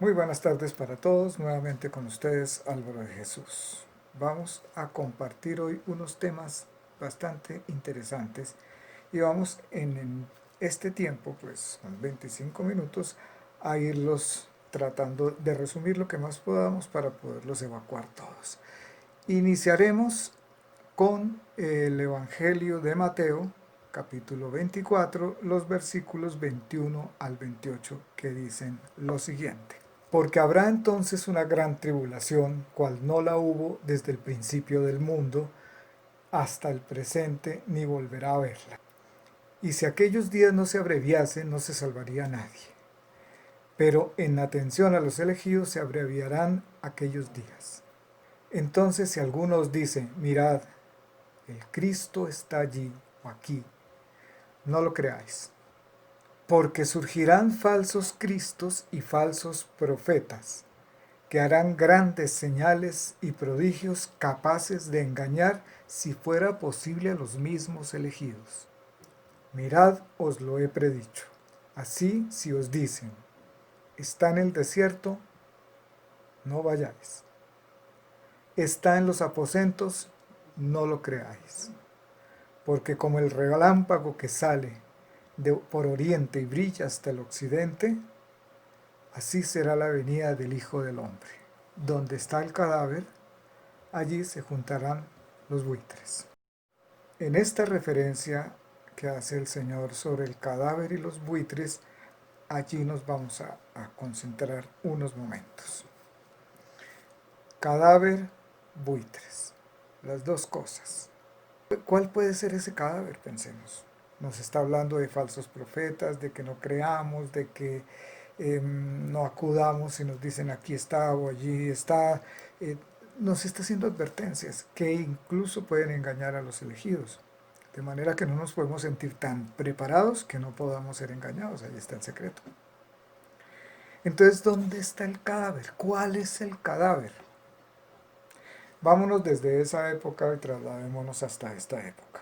Muy buenas tardes para todos, nuevamente con ustedes Álvaro de Jesús. Vamos a compartir hoy unos temas bastante interesantes y vamos en este tiempo, pues con 25 minutos, a irlos tratando de resumir lo que más podamos para poderlos evacuar todos. Iniciaremos con el Evangelio de Mateo, capítulo 24, los versículos 21 al 28, que dicen lo siguiente. Porque habrá entonces una gran tribulación, cual no la hubo desde el principio del mundo hasta el presente, ni volverá a verla. Y si aquellos días no se abreviasen, no se salvaría nadie. Pero en atención a los elegidos se abreviarán aquellos días. Entonces si alguno os dice, mirad, el Cristo está allí o aquí, no lo creáis. Porque surgirán falsos cristos y falsos profetas, que harán grandes señales y prodigios capaces de engañar, si fuera posible, a los mismos elegidos. Mirad, os lo he predicho. Así, si os dicen, está en el desierto, no vayáis. Está en los aposentos, no lo creáis. Porque como el relámpago que sale por oriente y brilla hasta el occidente, así será la venida del Hijo del Hombre. Donde está el cadáver, allí se juntarán los buitres. En esta referencia que hace el Señor sobre el cadáver y los buitres, allí nos vamos a concentrar unos momentos. Cadáver, buitres, las dos cosas. ¿Cuál puede ser ese cadáver? Pensemos. Nos está hablando de falsos profetas, de que no creamos, de que no acudamos si nos dicen aquí está o allí está. Nos está haciendo advertencias que incluso pueden engañar a los elegidos. De manera que no nos podemos sentir tan preparados que no podamos ser engañados. Ahí está el secreto. Entonces, ¿dónde está el cadáver? ¿Cuál es el cadáver? Vámonos desde esa época y trasladémonos hasta esta época.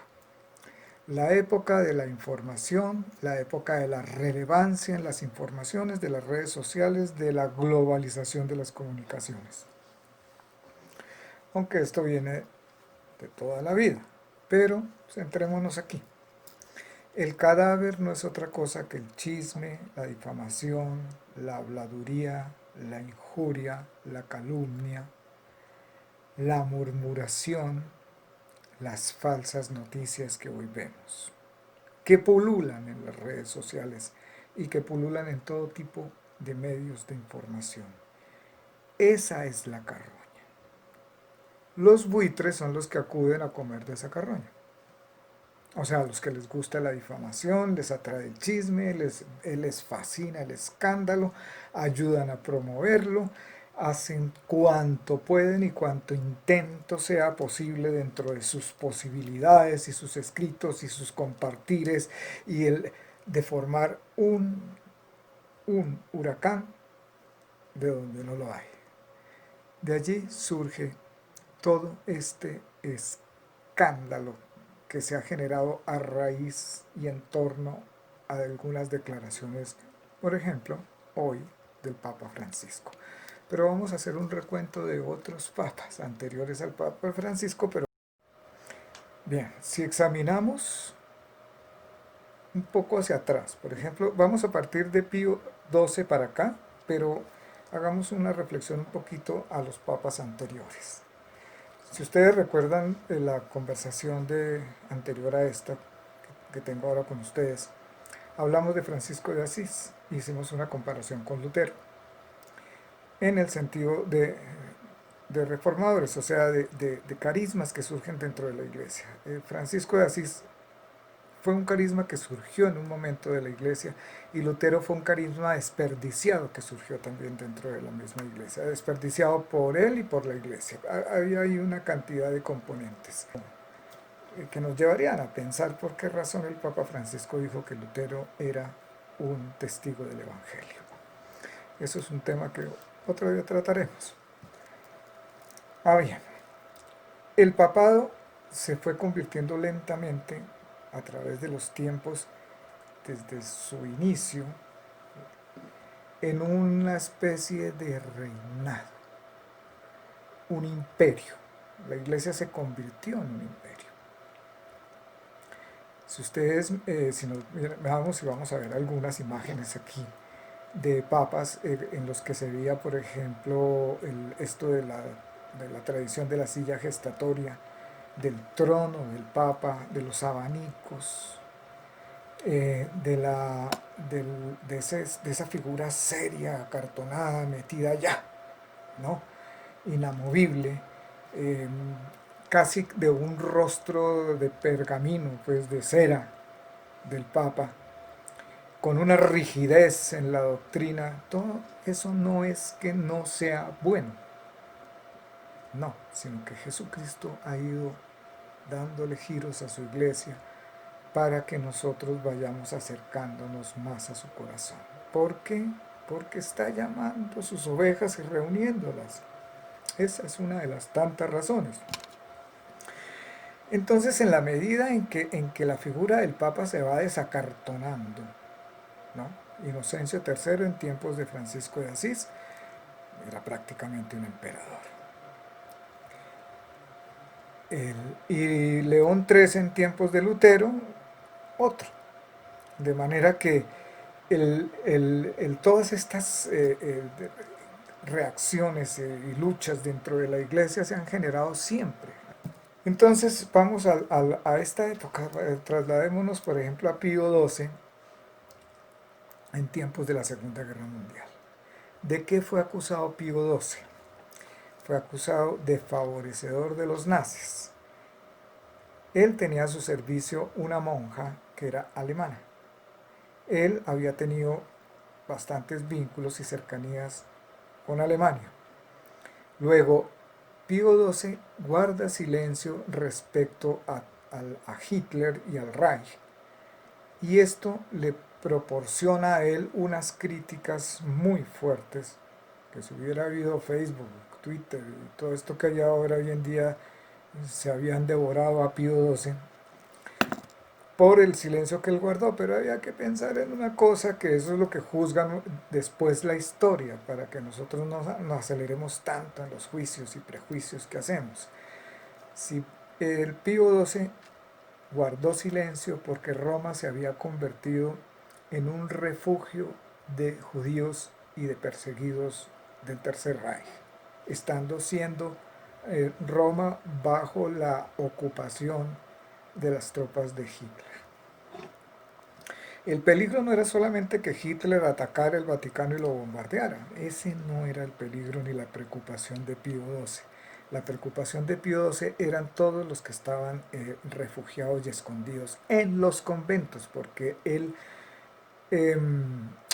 La época de la información, la época de la relevancia en las informaciones, de las redes sociales, de la globalización de las comunicaciones. Aunque esto viene de toda la vida, pero centrémonos aquí. El cadáver no es otra cosa que el chisme, la difamación, la habladuría, la injuria, la calumnia, la murmuración, las falsas noticias que hoy vemos, que pululan en las redes sociales y que pululan en todo tipo de medios de información. Esa es la carroña. Los buitres son los que acuden a comer de esa carroña. O sea, a los que les gusta la difamación, les atrae el chisme, les fascina el escándalo, ayudan a promoverlo, hacen cuanto pueden y cuanto intento sea posible dentro de sus posibilidades y sus escritos y sus compartires y el de formar un huracán de donde no lo hay. De allí surge todo este escándalo que se ha generado a raíz y en torno a algunas declaraciones, por ejemplo, hoy del Papa Francisco. Pero vamos a hacer un recuento de otros papas anteriores al Papa Francisco. Pero bien, si examinamos un poco hacia atrás, por ejemplo, vamos a partir de Pío XII para acá, pero hagamos una reflexión un poquito a los papas anteriores. Si ustedes recuerdan la conversación anterior a esta que tengo ahora con ustedes, hablamos de Francisco de Asís, hicimos una comparación con Lutero, en el sentido de reformadores, o sea, de carismas que surgen dentro de la iglesia. Francisco de Asís fue un carisma que surgió en un momento de la iglesia y Lutero fue un carisma desperdiciado que surgió también dentro de la misma iglesia, desperdiciado por él y por la iglesia. Hay una cantidad de componentes que nos llevarían a pensar por qué razón el Papa Francisco dijo que Lutero era un testigo del Evangelio. Eso es un tema que otro día trataremos. Bien, el papado se fue convirtiendo lentamente a través de los tiempos desde su inicio en una especie de reinado, un imperio. La iglesia se convirtió en un imperio. Si ustedes, si nos vamos y vamos a ver algunas imágenes aquí de papas en los que se veía, por ejemplo, esto de la tradición de la silla gestatoria, del trono del papa, de los abanicos, de, la, de esa figura seria, acartonada, metida allá, ¿no? Inamovible, eh, casi de un rostro de pergamino, pues de cera del papa, con una rigidez en la doctrina. Todo eso no es que no sea bueno, no, sino que Jesucristo ha ido dándole giros a su iglesia para que nosotros vayamos acercándonos más a su corazón. ¿Por qué? Porque está llamando a sus ovejas y reuniéndolas. Esa es una de las tantas razones. Entonces, en la medida en que la figura del Papa se va desacartonando, ¿no? Inocencio III en tiempos de Francisco de Asís era prácticamente un emperador. Y León XIII en tiempos de Lutero, otro. De manera que todas estas reacciones y luchas dentro de la iglesia se han generado siempre. Entonces vamos a esta época, trasladémonos por ejemplo a Pío XII en tiempos de la Segunda Guerra Mundial. ¿De qué fue acusado Pío XII? Fue acusado de favorecedor de los nazis. Él tenía a su servicio una monja que era alemana. Él había tenido bastantes vínculos y cercanías con Alemania. Luego, Pío XII guarda silencio respecto a Hitler y al Reich. Y esto le proporciona a él unas críticas muy fuertes, que si hubiera habido Facebook, Twitter y todo esto que hay ahora hoy en día, se habían devorado a Pío XII por el silencio que él guardó, pero había que pensar en una cosa, que eso es lo que juzgan después la historia, para que nosotros no aceleremos tanto en los juicios y prejuicios que hacemos. Si el Pío XII guardó silencio porque Roma se había convertido en un refugio de judíos y de perseguidos del Tercer Reich, estando siendo Roma bajo la ocupación de las tropas de Hitler. El peligro no era solamente que Hitler atacara el Vaticano y lo bombardeara. Ese no era el peligro ni la preocupación de Pío XII. La preocupación de Pío XII eran todos los que estaban refugiados y escondidos en los conventos, porque él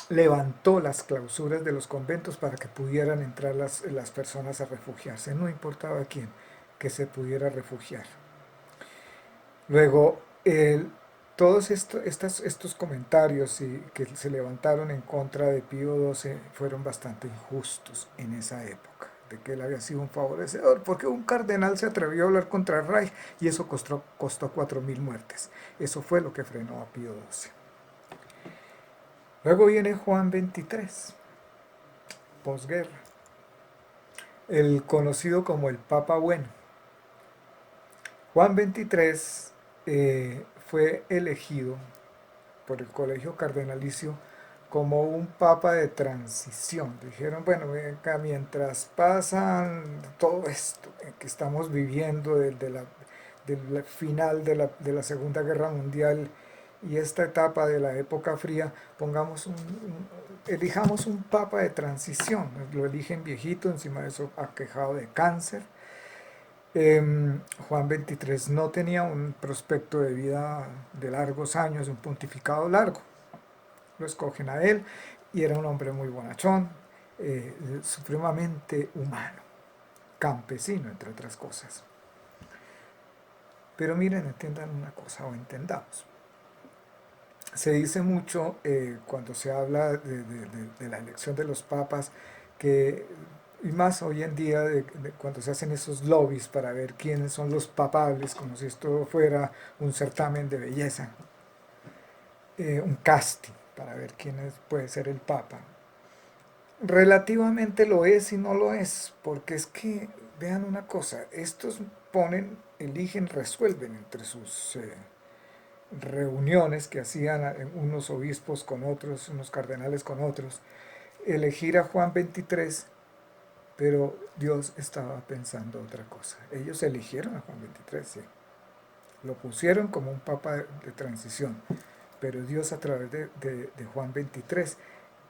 levantó las clausuras de los conventos para que pudieran entrar las personas a refugiarse. No importaba quién, que se pudiera refugiar. Luego, todos estos comentarios que se levantaron en contra de Pío XII fueron bastante injustos en esa época, de que él había sido un favorecedor, porque un cardenal se atrevió a hablar contra el Reich y eso costó 4.000 muertes. Eso fue lo que frenó a Pío XII. Luego viene Juan XXIII, posguerra, el conocido como el Papa Bueno. Juan XXIII fue elegido por el Colegio Cardenalicio como un papa de transición. Dijeron, bueno, venga, mientras pasan todo esto que estamos viviendo del final de la Segunda Guerra Mundial y esta etapa de la época fría, elijamos un papa de transición. Lo eligen viejito, encima de eso aquejado de cáncer. Juan XXIII no tenía un prospecto de vida de largos años, un pontificado largo. Lo escogen a él y era un hombre muy bonachón, supremamente humano, campesino, entre otras cosas. Pero miren, entiendan una cosa, o entendamos. Se dice mucho cuando se habla de la elección de los papas, y más hoy en día cuando se hacen esos lobbies para ver quiénes son los papables, como si esto fuera un certamen de belleza, un casting para ver quién puede ser el papa. Relativamente lo es y no lo es, porque es que, vean una cosa, estos eligen, resuelven entre sus reuniones que hacían unos obispos con otros, unos cardenales con otros, elegir a Juan 23, pero Dios estaba pensando otra cosa. Ellos eligieron a Juan 23, sí. Lo pusieron como un papa de transición, pero Dios a través de Juan 23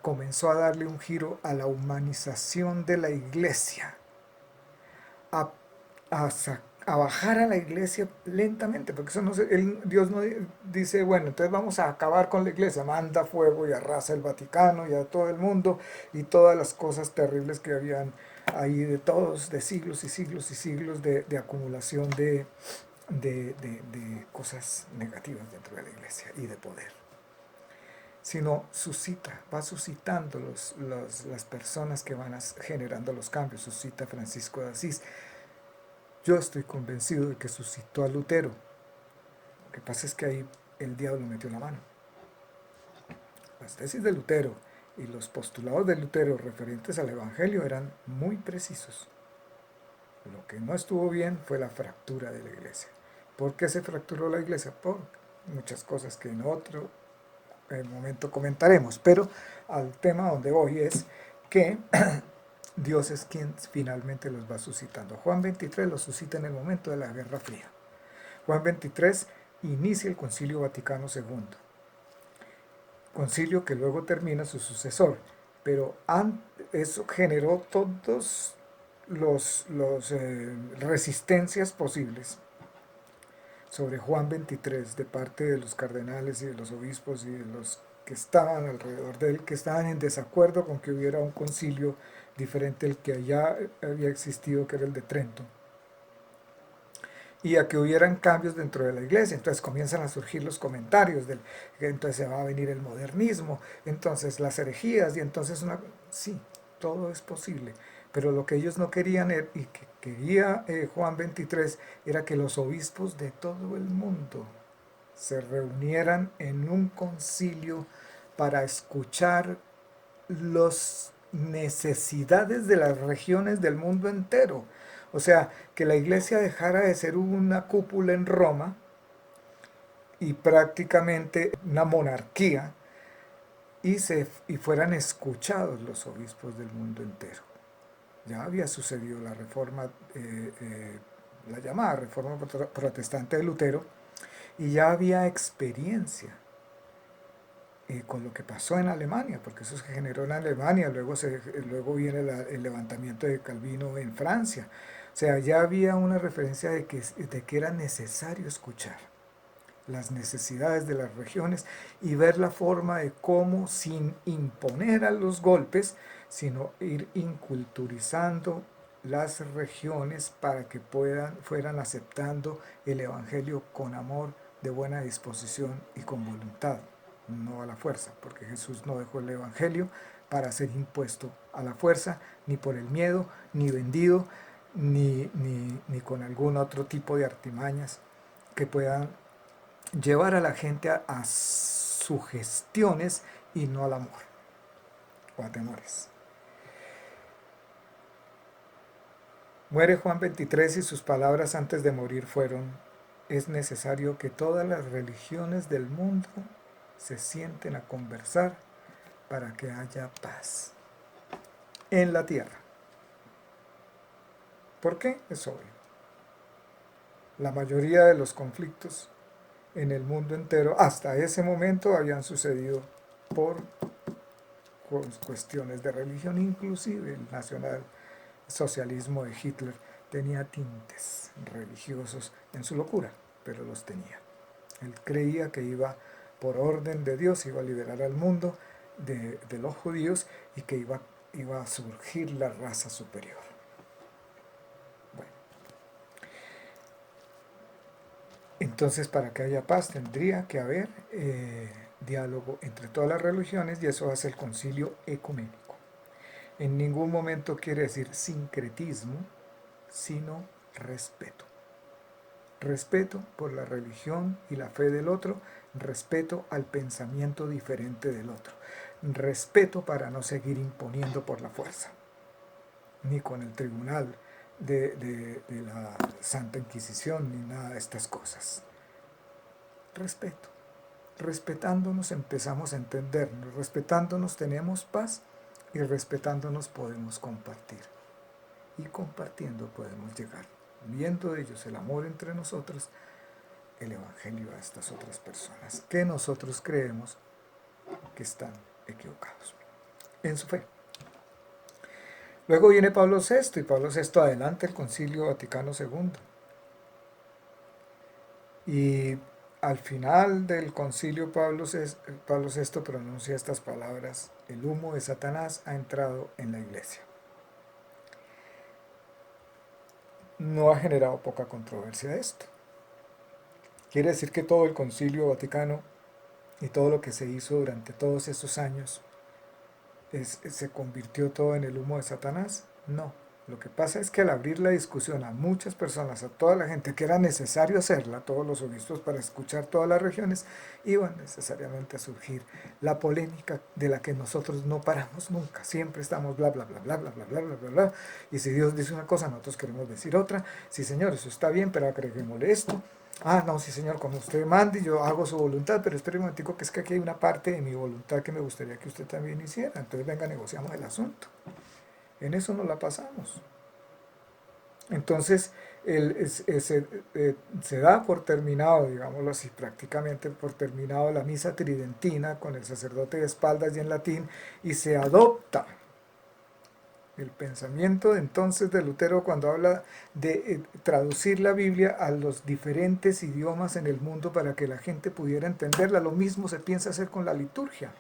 comenzó a darle un giro a la humanización de la iglesia, a, a, a bajar a la iglesia lentamente, porque eso no Dios no dice, bueno, entonces vamos a acabar con la iglesia, manda fuego y arrasa el Vaticano y a todo el mundo y todas las cosas terribles que habían ahí de siglos y siglos y siglos de acumulación de cosas negativas dentro de la iglesia y de poder, sino va suscitando las personas que van generando los cambios. Suscita Francisco de Asís. Yo estoy convencido de que suscitó a Lutero. Lo que pasa es que ahí el diablo metió la mano. Las tesis de Lutero y los postulados de Lutero referentes al Evangelio eran muy precisos. Lo que no estuvo bien fue la fractura de la iglesia. ¿Por qué se fracturó la iglesia? Por muchas cosas que en otro momento comentaremos, pero al tema donde voy es que Dios es quien finalmente los va suscitando. Juan 23 los suscita en el momento de la Guerra Fría. Juan 23 inicia el Concilio Vaticano II, concilio que luego termina su sucesor, pero eso generó todos los resistencias posibles sobre Juan 23 de parte de los cardenales y de los obispos y de los que estaban alrededor de él, que estaban en desacuerdo con que hubiera un concilio diferente al que allá había existido, que era el de Trento, y a que hubieran cambios dentro de la iglesia. Entonces comienzan a surgir los comentarios del que entonces se va a venir el modernismo, entonces las herejías, y entonces sí, todo es posible. Pero lo que ellos no querían y que quería Juan 23 era que los obispos de todo el mundo se reunieran en un concilio para escuchar las necesidades de las regiones del mundo entero. O sea, que la iglesia dejara de ser una cúpula en Roma y prácticamente una monarquía y fueran escuchados los obispos del mundo entero. Ya había sucedido la reforma, la llamada reforma protestante de Lutero, y ya había experiencia con lo que pasó en Alemania, porque eso se generó en Alemania, luego viene el levantamiento de Calvino en Francia. O sea, ya había una referencia de que era necesario escuchar las necesidades de las regiones y ver la forma de cómo, sin imponer a los golpes, sino ir inculturizando las regiones para que fueran aceptando el Evangelio con amor, de buena disposición y con voluntad, no a la fuerza, porque Jesús no dejó el Evangelio para ser impuesto a la fuerza, ni por el miedo, ni vendido, ni con algún otro tipo de artimañas que puedan llevar a la gente a sugestiones y no al amor o a temores. Muere Juan 23 y sus palabras antes de morir fueron: es necesario que todas las religiones del mundo se sienten a conversar para que haya paz en la tierra. ¿Por qué? Es obvio. La mayoría de los conflictos en el mundo entero hasta ese momento habían sucedido por cuestiones de religión, inclusive el nacionalsocialismo de Hitler tenía tintes religiosos en su locura, pero los tenía. Él creía que por orden de Dios, iba a liberar al mundo de los judíos y que iba a surgir la raza superior. Bueno, entonces para que haya paz tendría que haber diálogo entre todas las religiones, y eso hace el concilio ecuménico. En ningún momento quiere decir sincretismo, sino respeto. respeto por la religión y la fe del otro, respeto al pensamiento diferente del otro, respeto para no seguir imponiendo por la fuerza, ni con el tribunal de la Santa Inquisición, ni nada de estas cosas. Respeto. Respetándonos empezamos a entendernos, respetándonos tenemos paz y respetándonos podemos compartir. Y compartiendo podemos llegar, viendo de ellos el amor entre nosotros, el evangelio a estas otras personas que nosotros creemos que están equivocados en su fe. Luego viene Pablo VI y Pablo VI adelanta el Concilio Vaticano II. Y al final del concilio Pablo VI pronuncia estas palabras: el humo de Satanás ha entrado en la iglesia. No ha generado poca controversia esto. Quiere decir que todo el Concilio Vaticano y todo lo que se hizo durante todos estos años se convirtió todo en el humo de Satanás. No. Lo que pasa es que al abrir la discusión a muchas personas, a toda la gente, que era necesario hacerla, todos los obispos para escuchar todas las regiones, iban necesariamente a surgir la polémica de la que nosotros no paramos nunca. Siempre estamos bla, bla, bla, bla, bla, bla, bla, bla, bla, bla. Y si Dios dice una cosa, nosotros queremos decir otra. Sí, Señor, eso está bien, pero agreguémosle esto. Ah, no, sí, Señor, como usted mande, yo hago su voluntad, pero espere un momentico, que es que aquí hay una parte de mi voluntad que me gustaría que usted también hiciera. Entonces, venga, negociamos el asunto. En eso nos la pasamos. Entonces, se da por terminado, digámoslo así, prácticamente por terminado la misa tridentina con el sacerdote de espaldas y en latín, y se adopta el pensamiento entonces de Lutero cuando habla de traducir la Biblia a los diferentes idiomas en el mundo para que la gente pudiera entenderla. Lo mismo se piensa hacer con la liturgia.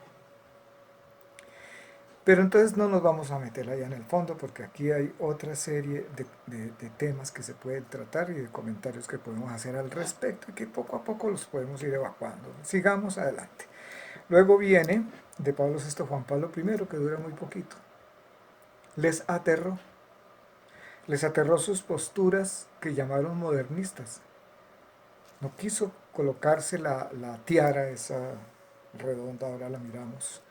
Pero entonces no nos vamos a meter allá en el fondo, porque aquí hay otra serie de temas que se pueden tratar y de comentarios que podemos hacer al respecto y que poco a poco los podemos ir evacuando. Sigamos adelante. Luego viene de Pablo VI Juan Pablo I, que dura muy poquito. Les aterró sus posturas que llamaron modernistas. No quiso colocarse la tiara esa redonda, ahora la miramos,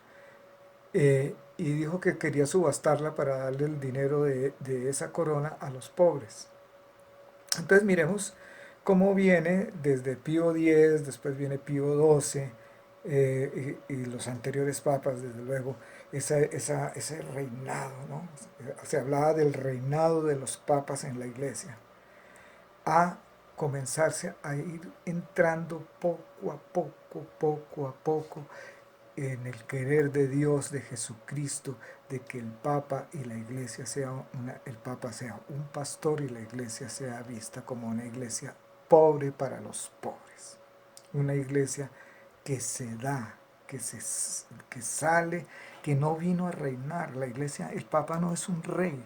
y dijo que quería subastarla para darle el dinero de esa corona a los pobres. Entonces miremos cómo viene desde Pío X, después viene Pío XII, y los anteriores papas, desde luego, ese reinado, ¿no? Se hablaba del reinado de los papas en la iglesia, a comenzarse a ir entrando poco a poco, en el querer de Dios, de Jesucristo, de que el Papa y la Iglesia el Papa sea un pastor y la Iglesia sea vista como una iglesia pobre para los pobres. Una iglesia que se da, que sale, que no vino a reinar. La Iglesia, el Papa no es un rey.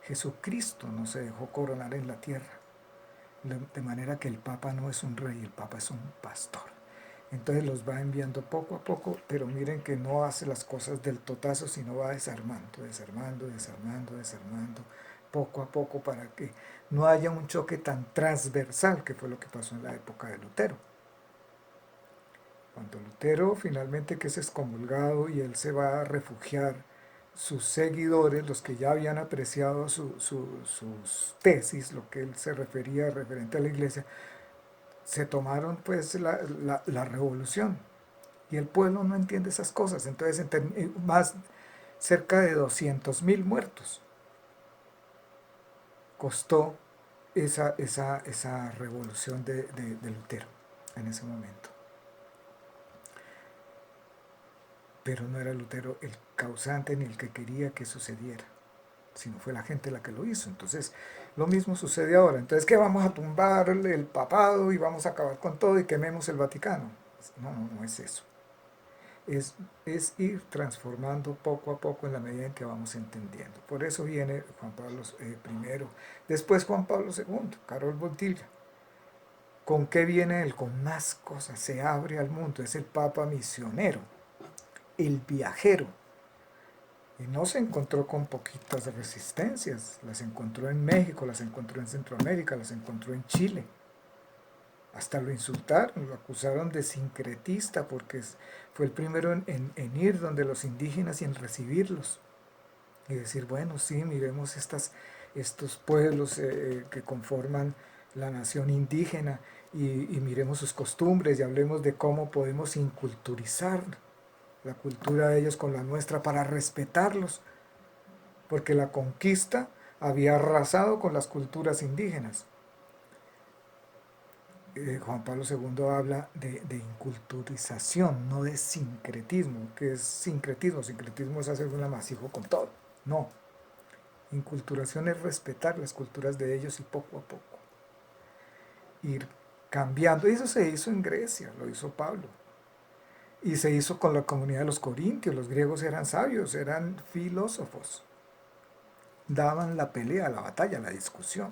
Jesucristo no se dejó coronar en la tierra. De manera que el Papa no es un rey, el Papa es un pastor. Entonces los va enviando poco a poco, pero miren que no hace las cosas del totazo, sino va desarmando, poco a poco, para que no haya un choque tan transversal, que fue lo que pasó en la época de Lutero. Cuando Lutero finalmente que es excomulgado y él se va a refugiar, sus seguidores, los que ya habían apreciado sus tesis, lo que él se refería referente a la iglesia, se tomaron pues la revolución, y el pueblo no entiende esas cosas. Entonces más cerca de 200.000 muertos costó esa revolución de Lutero en ese momento. Pero no era Lutero el causante ni el que quería que sucediera, sino fue la gente la que lo hizo. Entonces lo mismo sucede ahora. Entonces, ¿qué? Vamos a tumbar el papado y vamos a acabar con todo y quememos el Vaticano. No es eso. Es ir transformando poco a poco en la medida en que vamos entendiendo. Por eso viene Juan Pablo I, después Juan Pablo II, Karol Wojtyła. ¿Con qué viene él? Con más cosas. Se abre al mundo. Es el Papa misionero, el viajero. Y no se encontró con poquitas resistencias. Las encontró en México, las encontró en Centroamérica, las encontró en Chile. hasta lo insultaron, lo acusaron de sincretista porque fue el primero en ir donde los indígenas y en recibirlos. Y decir, bueno, sí, miremos estos pueblos que conforman la nación indígena y miremos sus costumbres y hablemos de cómo podemos inculturizar la cultura de ellos con la nuestra para respetarlos, porque la conquista había arrasado con las culturas indígenas. Juan Pablo II habla de inculturización, no de sincretismo. ¿Qué es sincretismo? Sincretismo es hacer un amasijo con todo. No. Inculturación es respetar las culturas de ellos y poco a poco ir cambiando. Y eso se hizo en Grecia, lo hizo Pablo. Y se hizo con la comunidad de los corintios. Los griegos eran sabios, eran filósofos. Daban la pelea, la batalla, la discusión.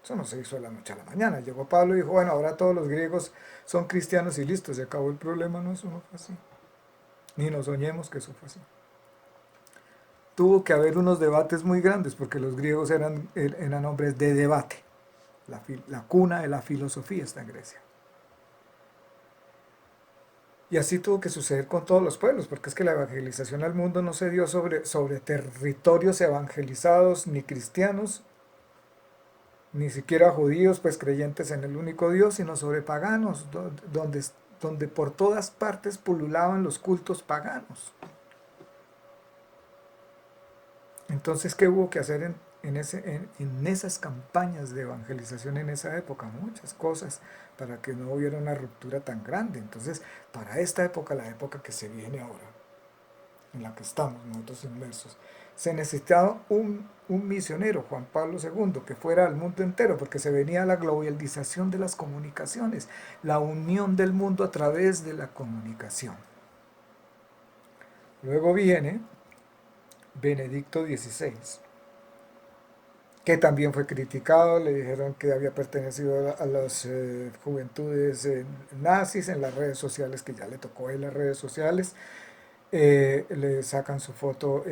Eso no se hizo de la noche a la mañana. Llegó Pablo y dijo, bueno, ahora todos los griegos son cristianos y listo, se acabó el problema. No, eso no fue así. Ni nos soñemos que eso fue así. Tuvo que haber unos debates muy grandes porque los griegos eran hombres de debate. La cuna de la filosofía está en Grecia. Y así tuvo que suceder con todos los pueblos, porque es que la evangelización al mundo no se dio sobre territorios evangelizados, ni cristianos, ni siquiera judíos, pues creyentes en el único Dios, sino sobre paganos, donde por todas partes pululaban los cultos paganos. Entonces, ¿qué hubo que hacer en esas campañas de evangelización en esa época? Muchas cosas para que no hubiera una ruptura tan grande. Entonces, para esta época, la época que se viene ahora, en la que estamos nosotros inmersos, se necesitaba un misionero, Juan Pablo II, que fuera al mundo entero, porque se venía la globalización de las comunicaciones, la unión del mundo a través de la comunicación. Luego viene Benedicto XVI, que también fue criticado, le dijeron que había pertenecido a las juventudes nazis en las redes sociales, que ya le tocó a él las redes sociales. Le sacan su foto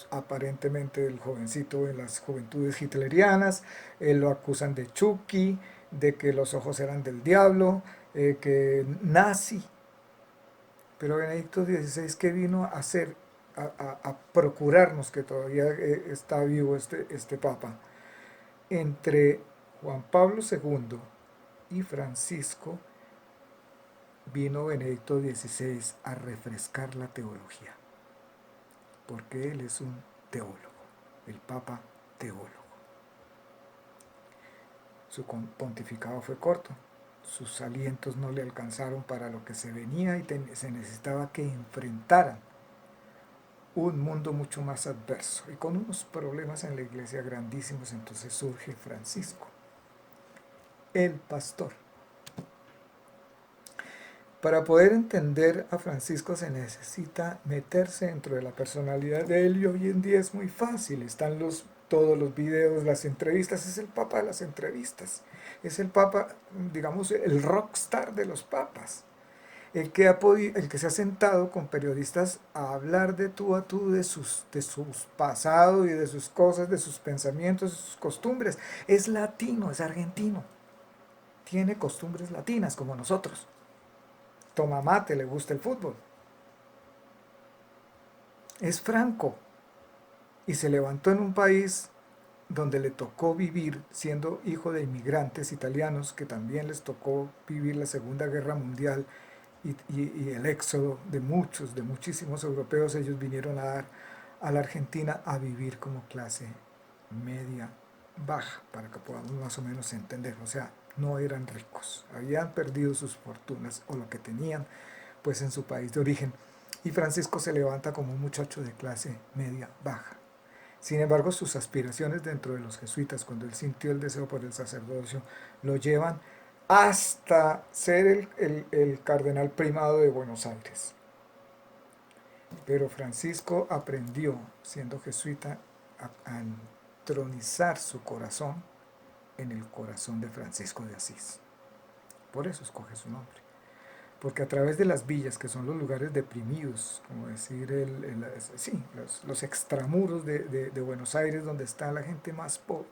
aparentemente del jovencito en las juventudes hitlerianas, lo acusan de Chucky, de que los ojos eran del diablo, que nazi. Pero Benedicto XVI, ¿qué vino a hacer? A procurarnos que todavía está vivo este Papa. Entre Juan Pablo II y Francisco vino Benedicto XVI a refrescar la teología, porque él es un teólogo, el Papa teólogo. Su pontificado fue corto, sus alientos no le alcanzaron para lo que se venía y se necesitaba que enfrentaran un mundo mucho más adverso y con unos problemas en la iglesia grandísimos. Entonces surge Francisco, el pastor. Para poder entender a Francisco se necesita meterse dentro de la personalidad de él, y hoy en día es muy fácil. Están todos los videos, las entrevistas. Es el papa de las entrevistas. Es el papa, digamos, el rockstar de los papas. El que se ha sentado con periodistas a hablar de tú a tú de sus pasados y de sus cosas, de sus pensamientos, de sus costumbres. Es latino, es argentino. Tiene costumbres latinas como nosotros. Toma mate, le gusta el fútbol. Es franco y se levantó en un país donde le tocó vivir, siendo hijo de inmigrantes italianos, que también les tocó vivir la Segunda Guerra Mundial y el éxodo de muchísimos europeos. Ellos vinieron a la Argentina a vivir como clase media baja, para que podamos más o menos entender. O sea, no eran ricos, habían perdido sus fortunas o lo que tenían pues en su país de origen. Y Francisco se levanta como un muchacho de clase media baja. Sin embargo, sus aspiraciones dentro de los jesuitas, cuando él sintió el deseo por el sacerdocio, lo llevan hasta ser el cardenal primado de Buenos Aires. Pero Francisco aprendió, siendo jesuita, a entronizar su corazón en el corazón de Francisco de Asís. Por eso escoge su nombre. Porque a través de las villas, que son los lugares deprimidos, como decir, los extramuros de Buenos Aires, donde está la gente más pobre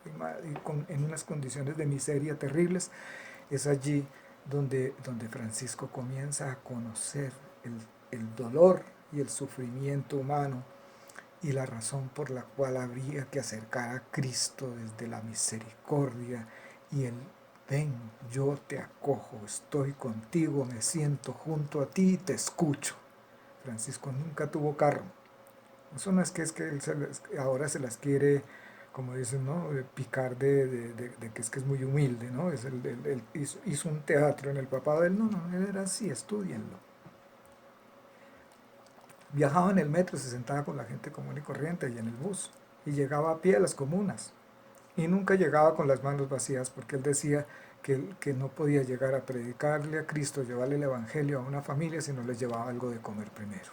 en unas condiciones de miseria terribles, es allí donde Francisco comienza a conocer el dolor y el sufrimiento humano y la razón por la cual habría que acercar a Cristo desde la misericordia y el ven, yo te acojo, estoy contigo, me siento junto a ti y te escucho. Francisco nunca tuvo carro. Eso no es que él ahora se las quiere, como dicen, ¿no? Picar de que es muy humilde, ¿no? Él hizo un teatro en el papado de él. No, no, él era así, estudienlo. Viajaba en el metro, se sentaba con la gente común y corriente y en el bus. Y llegaba a pie a las comunas. Y nunca llegaba con las manos vacías porque él decía que no podía llegar a predicarle a Cristo, llevarle el Evangelio a una familia si no les llevaba algo de comer primero.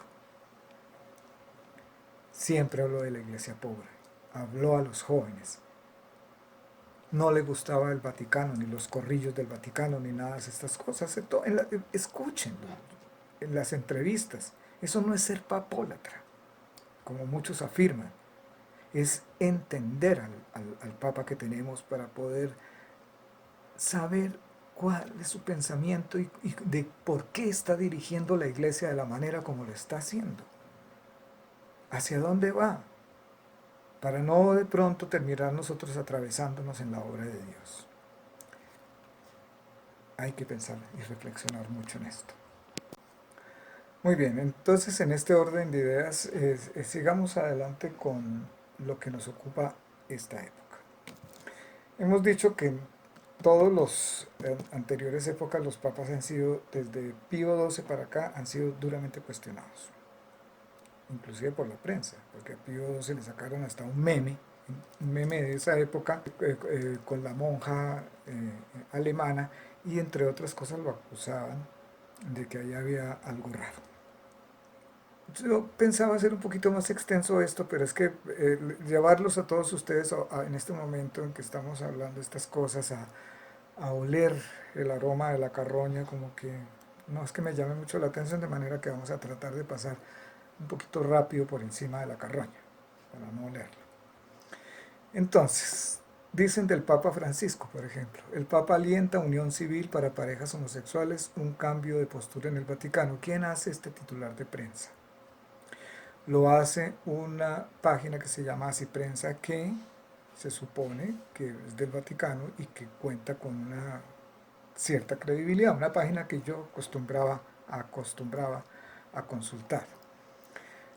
Siempre habló de la iglesia pobre, habló a los jóvenes. No le gustaba el Vaticano, ni los corrillos del Vaticano, ni nada de estas cosas. Escúchenlo en las entrevistas. Eso no es ser papólatra, como muchos afirman. Es entender al Papa que tenemos para poder saber cuál es su pensamiento y de por qué está dirigiendo la iglesia de la manera como lo está haciendo. ¿Hacia dónde va? Para no de pronto terminar nosotros atravesándonos en la obra de Dios. Hay que pensar y reflexionar mucho en esto. Muy bien, entonces en este orden de ideas sigamos adelante con lo que nos ocupa esta época. Hemos dicho que en todos los anteriores épocas los papas han sido, desde Pío XII para acá, han sido duramente cuestionados, inclusive por la prensa, porque a Pío XII le sacaron hasta un meme de esa época con la monja alemana y entre otras cosas lo acusaban de que ahí había algo raro. Yo pensaba hacer un poquito más extenso esto, pero es que llevarlos a todos ustedes en este momento en que estamos hablando de estas cosas, a oler el aroma de la carroña, como que no es que me llame mucho la atención, de manera que vamos a tratar de pasar un poquito rápido por encima de la carroña, para no olerla. Entonces, dicen del Papa Francisco, por ejemplo, el Papa alienta unión civil para parejas homosexuales, un cambio de postura en el Vaticano. ¿Quién hace este titular de prensa? Lo hace una página que se llama Así Prensa, que se supone que es del Vaticano y que cuenta con una cierta credibilidad, una página que yo acostumbraba a consultar.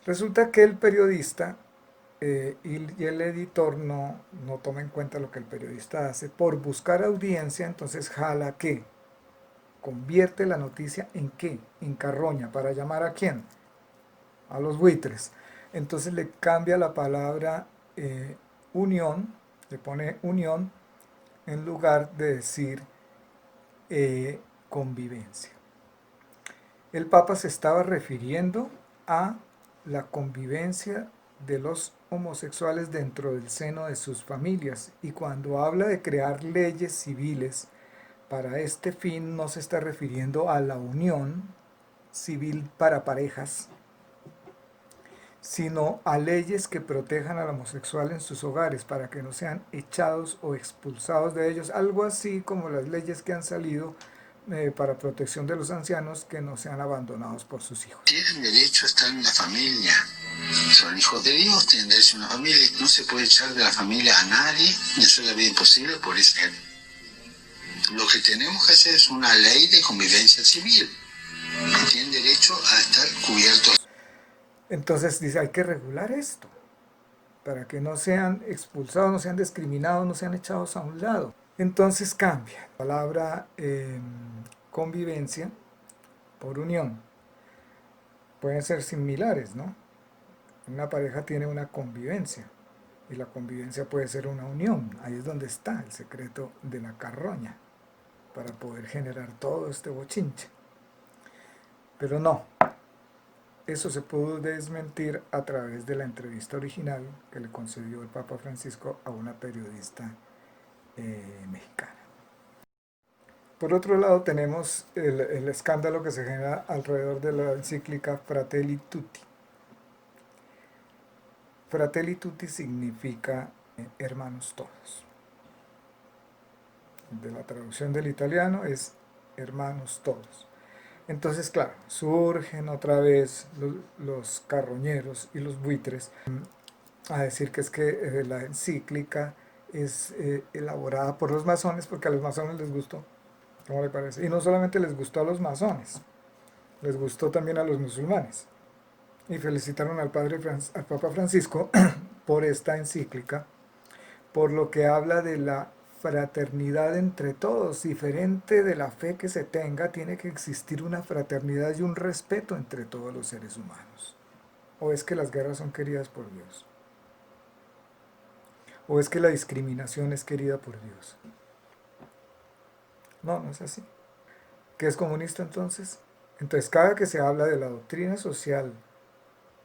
Resulta que el periodista y el editor no toma en cuenta lo que el periodista hace. Por buscar audiencia, entonces jala que convierte la noticia en qué, en carroña, para llamar a quién, a los buitres. Entonces le cambia la palabra unión, le pone unión en lugar de decir convivencia. El Papa se estaba refiriendo a la convivencia de los homosexuales dentro del seno de sus familias, y cuando habla de crear leyes civiles para este fin no se está refiriendo a la unión civil para parejas, sino a leyes que protejan al homosexual en sus hogares para que no sean echados o expulsados de ellos, algo así como las leyes que han salido para protección de los ancianos, que no sean abandonados por sus hijos. Tienen derecho a estar en la familia, son hijos de Dios, tienen derecho a una familia, no se puede echar de la familia a nadie, ni hacer la vida imposible por ese género. Lo que tenemos que hacer es una ley de convivencia civil, que tienen derecho a estar cubiertos. Entonces dice, hay que regular esto, para que no sean expulsados, no sean discriminados, no sean echados a un lado. Entonces cambia la palabra convivencia por unión. Pueden ser similares, ¿no? Una pareja tiene una convivencia y la convivencia puede ser una unión. Ahí es donde está el secreto de la carroña, para poder generar todo este bochinche. Pero no, eso se pudo desmentir a través de la entrevista original que le concedió el Papa Francisco a una periodista mexicana. Por otro lado tenemos el escándalo que se genera alrededor de la encíclica Fratelli Tutti. Fratelli Tutti significa hermanos todos. De la traducción del italiano es hermanos todos. Entonces, claro, surgen otra vez los carroñeros y los buitres a decir que es que la encíclica es elaborada por los masones porque a los masones les gustó. ¿Cómo le parece? Y no solamente les gustó a los masones, les gustó también a los musulmanes. Y felicitaron al Papa Francisco por esta encíclica, por lo que habla de la fraternidad entre todos, diferente de la fe que se tenga, tiene que existir una fraternidad y un respeto entre todos los seres humanos. ¿O es que las guerras son queridas por Dios? ¿O es que la discriminación es querida por Dios? No, no es así. ¿Qué es comunista entonces? Entonces, cada que se habla de la doctrina social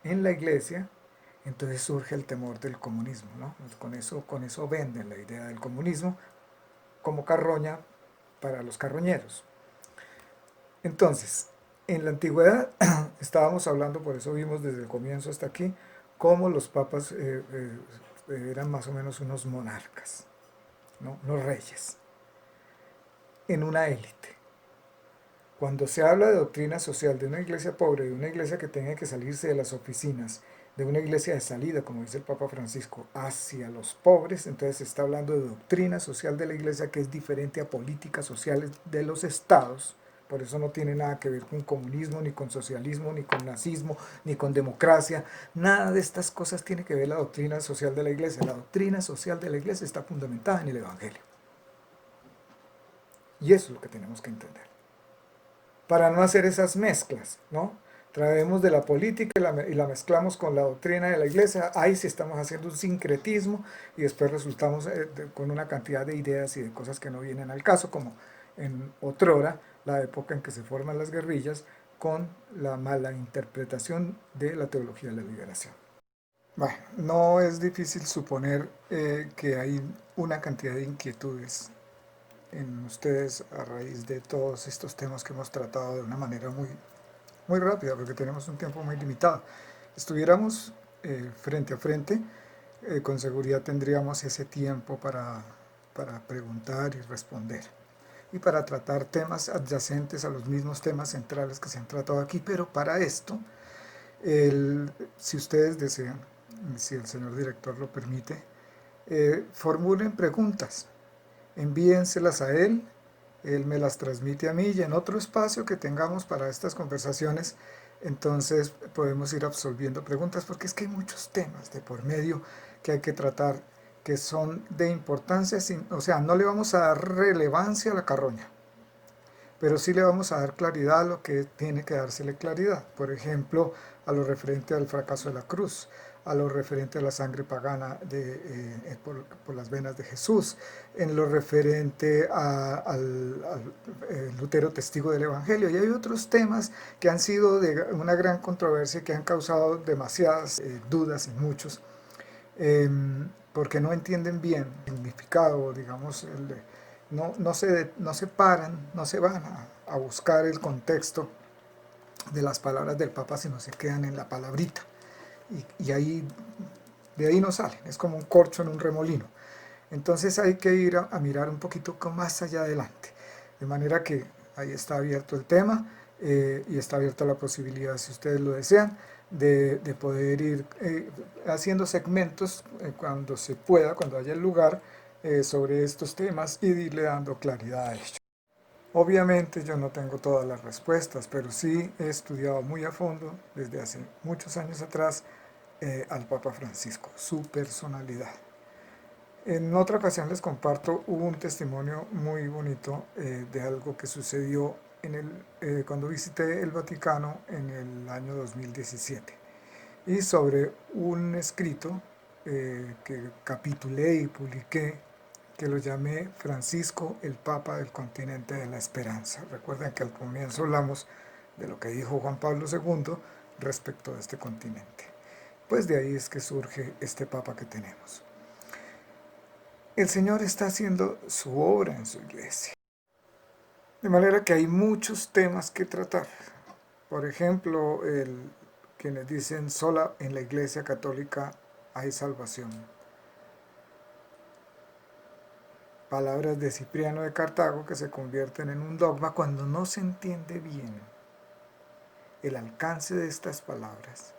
en la iglesia, entonces surge el temor del comunismo, ¿no? Con eso venden la idea del comunismo como carroña para los carroñeros. Entonces, en la antigüedad estábamos hablando, por eso vimos desde el comienzo hasta aquí, cómo los papas eran más o menos unos monarcas, ¿no? Unos reyes, en una élite. Cuando se habla de doctrina social de una iglesia pobre, de una iglesia que tenga que salirse de las oficinas, de una iglesia de salida, como dice el Papa Francisco, hacia los pobres, entonces se está hablando de doctrina social de la iglesia que es diferente a políticas sociales de los estados. Por eso no tiene nada que ver con comunismo, ni con socialismo, ni con nazismo, ni con democracia. Nada de estas cosas tiene que ver la doctrina social de la iglesia. La doctrina social de la iglesia está fundamentada en el Evangelio. Y eso es lo que tenemos que entender. Para no hacer esas mezclas, ¿no? Traemos de la política y la mezclamos con la doctrina de la iglesia, ahí sí estamos haciendo un sincretismo y después resultamos con una cantidad de ideas y de cosas que no vienen al caso, como en otrora, la época en que se forman las guerrillas, con la mala interpretación de la teología de la liberación. Bueno, no es difícil suponer que hay una cantidad de inquietudes en ustedes a raíz de todos estos temas que hemos tratado de una manera muy rápida, porque tenemos un tiempo muy limitado. Estuviéramos frente a frente, con seguridad tendríamos ese tiempo para preguntar y responder y para tratar temas adyacentes a los mismos temas centrales que se han tratado aquí, pero para esto, si ustedes desean, si el señor director lo permite, formulen preguntas, envíenselas a él me las transmite a mí y en otro espacio que tengamos para estas conversaciones, entonces podemos ir absolviendo preguntas porque es que hay muchos temas de por medio que hay que tratar que son de importancia, o sea, no le vamos a dar relevancia a la carroña, pero sí le vamos a dar claridad a lo que tiene que dársele claridad. Por ejemplo, a lo referente al fracaso de la cruz, a lo referente a la sangre pagana por las venas de Jesús, en lo referente al Lutero testigo del Evangelio. Y hay otros temas que han sido de una gran controversia, que han causado demasiadas dudas en muchos, porque no entienden bien el significado, digamos, no se paran, no se van a buscar el contexto de las palabras del Papa, sino se quedan en la palabrita. Y ahí, de ahí no salen, es como un corcho en un remolino. Entonces hay que ir a mirar un poquito más allá adelante. De manera que ahí está abierto el tema y está abierta la posibilidad, si ustedes lo desean, de poder ir haciendo segmentos cuando se pueda, cuando haya el lugar, sobre estos temas y irle dando claridad a ello. Obviamente yo no tengo todas las respuestas, pero sí he estudiado muy a fondo desde hace muchos años atrás al Papa Francisco, su personalidad. En otra ocasión les comparto un testimonio muy bonito de algo que sucedió cuando visité el Vaticano en el año 2017 y sobre un escrito que capitulé y publiqué que lo llamé Francisco, el Papa del Continente de la Esperanza. Recuerden que al comienzo hablamos de lo que dijo Juan Pablo II respecto a este continente. Pues de ahí es que surge este Papa que tenemos. El Señor está haciendo su obra en su iglesia. De manera que hay muchos temas que tratar. Por ejemplo, quienes dicen sola en la iglesia católica hay salvación. palabras de Cipriano de Cartago que se convierten en un dogma cuando no se entiende bien el alcance de estas palabras.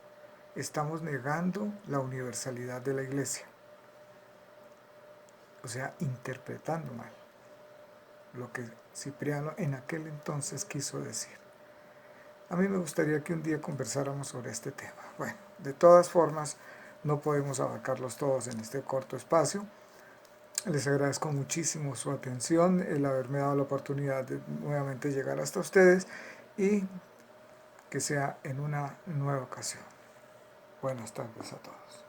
Estamos negando la universalidad de la Iglesia, o sea, interpretando mal lo que Cipriano en aquel entonces quiso decir. A mí me gustaría que un día conversáramos sobre este tema. Bueno, de todas formas, no podemos abarcarlos todos en este corto espacio. Les agradezco muchísimo su atención, el haberme dado la oportunidad de nuevamente llegar hasta ustedes y que sea en una nueva ocasión. Buenas tardes a todos.